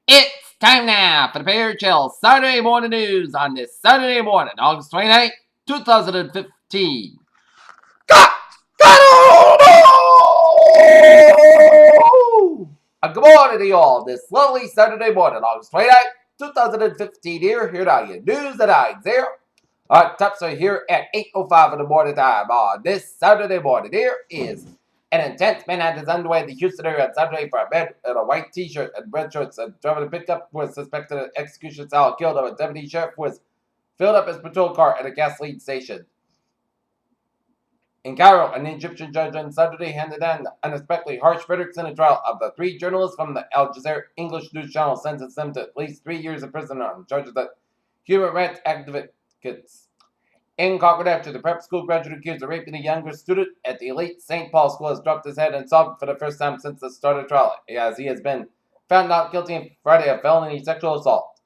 It's time now for the Bear Chill Saturday morning news on this Saturday morning, August 29th, 2015. Got good morning to you all this lovely Saturday morning, August 29th, 2015 here are your news and I here. Our tops are here at 8:05 in the morning time on this Saturday morning. Here is an intense manhunt is underway in the Houston area on Saturday for a man in a white t-shirt and red shorts and driving a pickup was suspected of execution style killed of a deputy sheriff who was filled up his patrol car at a gasoline station. In Cairo, an Egyptian judge on Saturday handed down unexpectedly harsh verdicts in a trial of the three journalists from the Al Jazeera English news channel, sentenced them to at least 3 years in prison on charges that human rights advocates. In Concord, the prep school graduate accused of raping a younger student at the elite St. Paul school has dropped his head and sobbed for the first time since the start of the trial, as he has been found not guilty on Friday of felony sexual assault.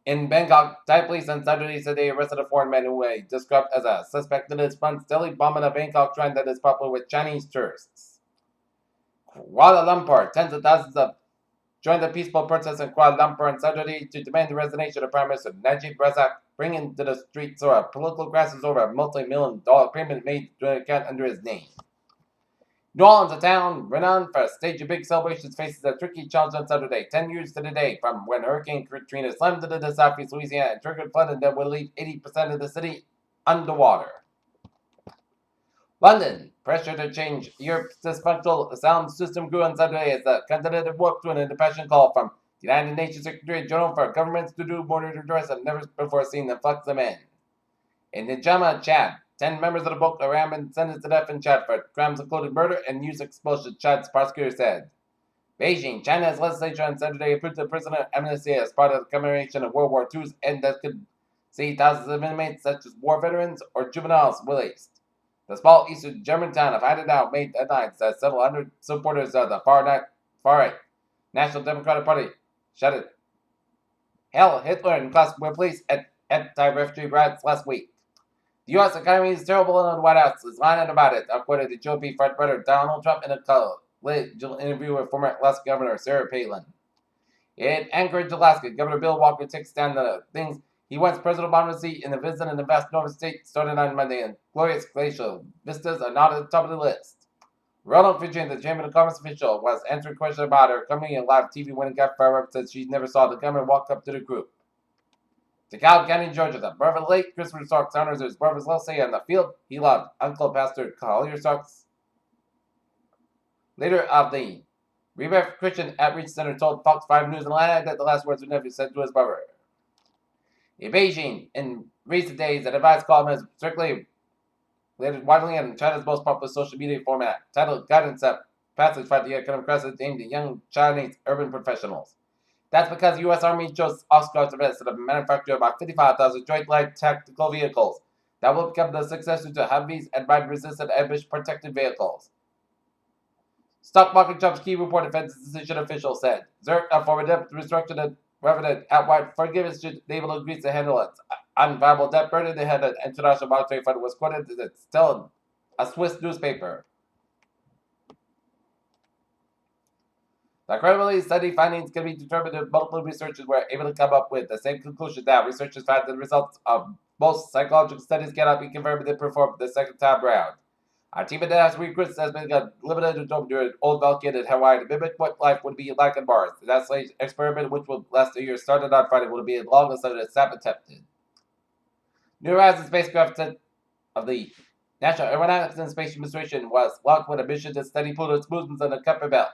In Bangkok, Thai police on Saturday said they arrested a foreign man who they described as a suspect in his funds stealing bombing a Bangkok shrine that is popular with Chinese tourists. Kuala Lumpur, tens of thousands of joined the peaceful protest in Kuala Lumpur on Saturday to demand the resignation of Prime Minister Najib Razak, bringing to the streets or a political crisis over a multi-million-dollar payment made to an account under his name. New Orleans, a town renowned for a stage of big celebrations, faces a tricky challenge on Saturday, 10 years to the day from when Hurricane Katrina slammed into the southeast Louisiana and triggered flooding that would leave 80% of the city underwater. London, pressure to change Europe's dysfunctional asylum system grew on Saturday as the continent worked to an impassioned call from the United Nations Secretary General for governments to do more to address a never before seen influx of men. In N'Djamena, Chad, 10 members of the Boko Haram have been sentenced to death in Chad for crimes including murder and use of expulsion, Chad's prosecutor said. Beijing, China's legislature on Saturday approved the prisoner amnesty as part of the commemoration of World War II's end that could see thousands of inmates such as war veterans or juveniles released. The small eastern German town of Heidenau made headlines as several hundred supporters of the far-right National Democratic Party shouted "Hail Hitler" and were police at anti-refugee riots last week. The U.S. economy is terrible and the White House is lying about it, according to GOP frontrunner Donald Trump in a collegial interview with former Alaska Governor Sarah Palin. In Anchorage, Alaska, Governor Bill Walker takes down the things he wants President Obama to see in the visit in the vast northern state starting on Monday, and glorious glacial vistas are not at the top of the list. Ronald Virginia, the Chamber of Commerce official, was answering questions about her coming in live TV when it got far up, said she never saw the governor walk up to the group. DeKalb County, Georgia, the birth of the late Christopher Starks honors his brother's legacy on the field he loved. Uncle Pastor Collier Starks, leader of the Rebirth Christian Outreach Center, told Fox 5 News in Atlanta that the last words were never said to his brother. In Beijing, in recent days, an advice column has circulated widely on China's most popular social media format, titled Guidance That Passage Fight the Economic Crisis aimed at young Chinese urban professionals. That's because the U.S. Army chose Oscar's events to manufacture about 55,000 joint light tactical vehicles that will become the successor to Humvees and ride-resistant ambush protected vehicles. Stock market jumps, key report defense decision official said. Zerk, a former debt restructured revenant outright forgiveness should enable the Greece to handle its unviable debt burden. They had an international monetary fund was quoted as it's still a Swiss newspaper. The credibility study findings can be determined if multiple researchers were able to come up with the same conclusion. Now, researchers found that the results of most psychological studies cannot be confirmed and performed the second time round. Our team of NASA recruits has been limited to during Old Vulcan in Hawaii to mimic what life would be like on Mars. The NASA experiment, which will last a year, started on Friday, will be as long as the SAP attempted. New Horizons spacecraft of the National Aeronautics and Space Administration was launched with a mission to study Pluto's movements on the Kuiper Belt.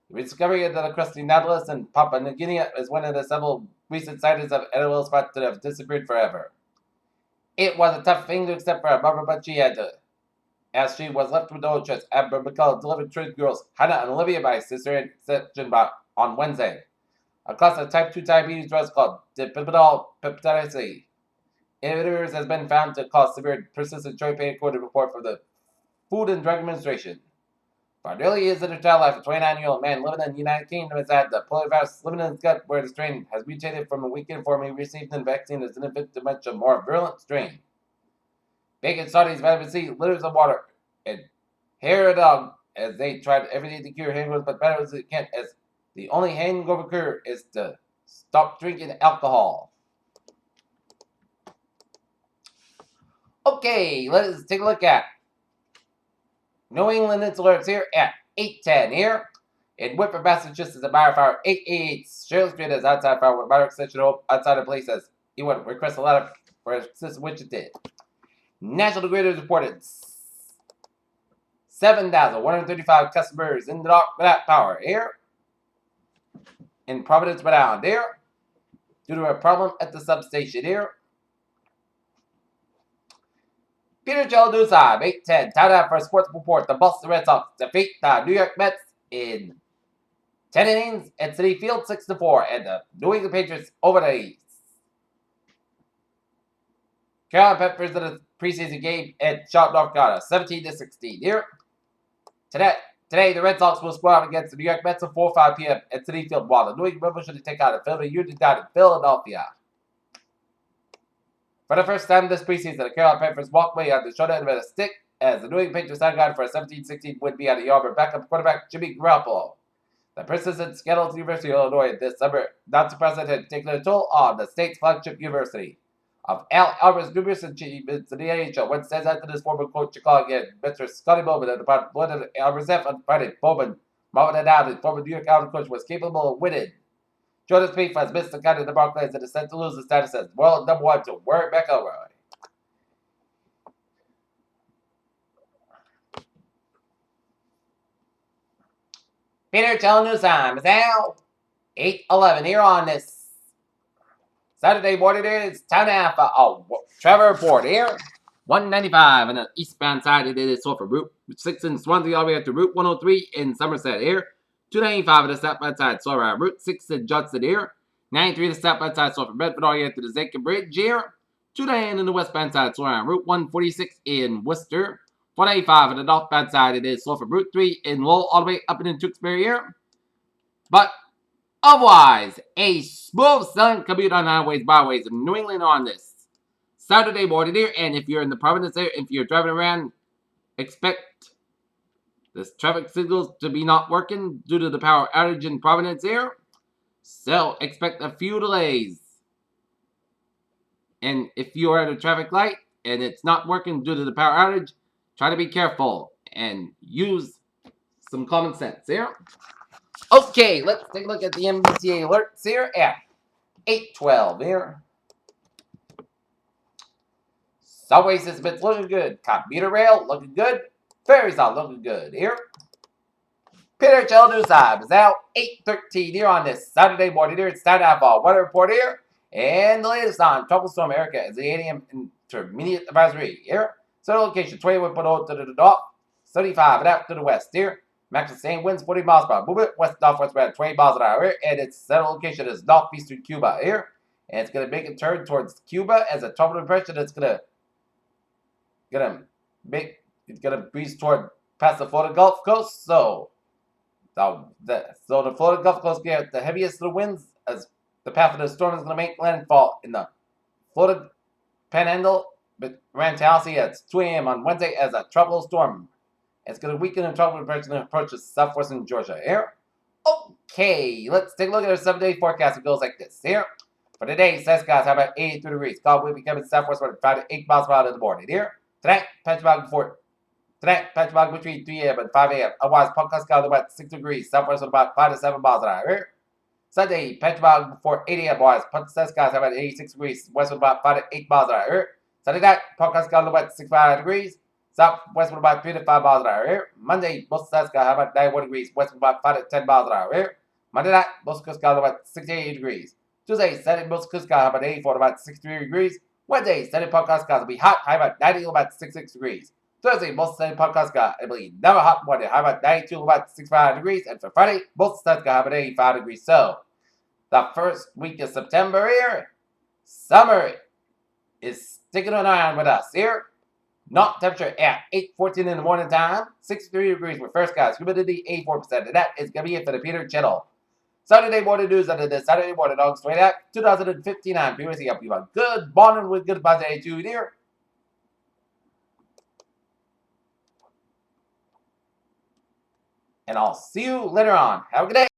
The discovery of the crusty Nautilus in Papua New Guinea is one of the several recent sightings of NOL spots that have disappeared forever. It was a tough thing to accept for a mother, but she had to, as she was left with no choice. Amber McCullough delivered twin girls Hannah and Olivia by cesarean section on Wednesday. A class of type 2 diabetes drug called dipeptidyl peptidase inhibitors has been found to cause severe persistent joint pain, according to a report from the Food and Drug Administration. For nearly years in her child life, a 29-year-old man living in the United Kingdom has had the poliovirus living in his gut, where the strain has mutated from a weakened form he received in the vaccine as an infant to much a more virulent strain. Bacon, Saudis, vitamin C, litters of water, and hair a dog as they tried everything to cure hangovers, but better as it can as The only hangover cure is to stop drinking alcohol. Okay, let's take a look at New England alerts here at 8:10 here. In Whitford, Massachusetts, a firefighter 888 Shirley Street is outside fire with minor extension outside the police says he would request a letter for assistance, which it did. National Grid has reported 7,135 customers in the dark without power here. In Providence, Rhode Island here, due to a problem at the substation here. Peter Joe News Time, 8:10. Time out for a sports report. The Boston Red Sox defeat the New York Mets in 10 innings at Citi Field 6-4, and the New England Patriots over the Carolina Panthers in a preseason game at Charlotte, North Carolina, 17-16. Here today, the Red Sox will square up against the New York Mets at 4:05 p.m. at Citi Field, while the New England Revolution should take out the Philadelphia Union down in Philadelphia. For the first time this preseason, the Carolina Panthers walked away on the short end of a stick as the New England Patriots signed guard for a 17-16 win be on the Auburn backup quarterback Jimmy Garoppolo. The persistent scandal at the University of Illinois this summer, not surprisingly, had taken a toll on the state's flagship university. Of Al Albert's numerous achievements in the NHL, one stands out to this former coach Chicago, Mr. Scotty Bowman, and the blood of Albert's on Friday. Bowman, marveled out his former New York Island coach, was capable of winning. Jordan Spieth has missed the cut in the Barclays and is set to lose his status as world number one to Warren McIlroy. Peter Channel News Time is now 8:11 here on this Saturday morning. It is time now for Trevor Report here. 195 on the eastbound side. It is off of Route 6 in Swansea all the way up to Route 103 in Somerset here. 295 on the southbound side, so around Route 6 in Johnson here. 93 on the southbound side, so from Bedford all the way up to the Zachin Bridge here. 290 on the westbound side, so around Route 146 in Worcester. 185 on the northbound side, it is so from Route 3 in Lowell all the way up in Tewksbury here. But otherwise, a smooth sailing commute on highways, byways in New England on this Saturday morning here. And if you're in the Providence area, if you're driving around, expect this traffic signals to be not working due to the power outage in Providence here. So expect a few delays. And if you are at a traffic light and it's not working due to the power outage, try to be careful and use some common sense here. Okay, let's take a look at the MBTA alerts here at 8:12 here. Subway system's looking good. Commuter rail looking good. Ferries are looking good here. Peter Channel News Time is out 8:13 here on this Saturday morning here. It's time to have a weather report here. And the latest on Tropical Storm Erica is the 8 a.m. intermediate advisory here. So location 21.0 to the north, 35 and out to the west here. Maximum sustained winds 40 miles per hour. Movement west northwest about 20 miles an hour here. And its settled location is northeastern Cuba here. And it's going to make a turn towards Cuba as a tropical depression. It's going to breeze toward past the Florida Gulf Coast. So the Florida Gulf Coast get the heaviest of the winds as the path of the storm is going to make landfall in the Florida Panhandle, but around Tallahassee at 2 a.m. on Wednesday as a tropical storm. It's going to weaken in tropical depression and approach southwestern Georgia here. Okay, let's take a look at our 7-day forecast. It goes like this here. For today, sunny skies, how about 83 degrees? Cloud will be coming southwest from 5 to 8 miles per hour in the morning here. Tonight, patch fog between 3 a.m. and 5 a.m. Otherwise, podcast sky about 6 degrees, southwest about 5 to 7 miles an hour here. Sunday, patch fog before 8 a.m. Otherwise, podcast skies about 86 degrees, west about 5 to 8 miles an hour here. Sunday night, podcast sky about 65 degrees, southwest about 3 to 5 miles an hour here. Monday, most skies about 91 degrees, west about 5 to 10 miles an hour here. Monday night, most skies about 68 degrees. Tuesday, Sunday, most skies about 84 to about 63 degrees. Wednesday, Sunday podcast skies will be hot, high about 90 to about 66 degrees. Thursday, most Sunday podcast skies will be never hot Monday, high about 92 to about 65 degrees. And for Friday, most Sunday skies about 85 degrees. So, the first week of September here, summer is sticking around with us here. Not temperature at 8:14 in the morning time, 63 degrees with first skies, humidity 84%. And that is going to be it for the Peter Channel Saturday morning news under the Saturday morning August 29th, 2059. Previously, hope you have a good morning with good Monday to you here. And I'll see you later on. Have a good day.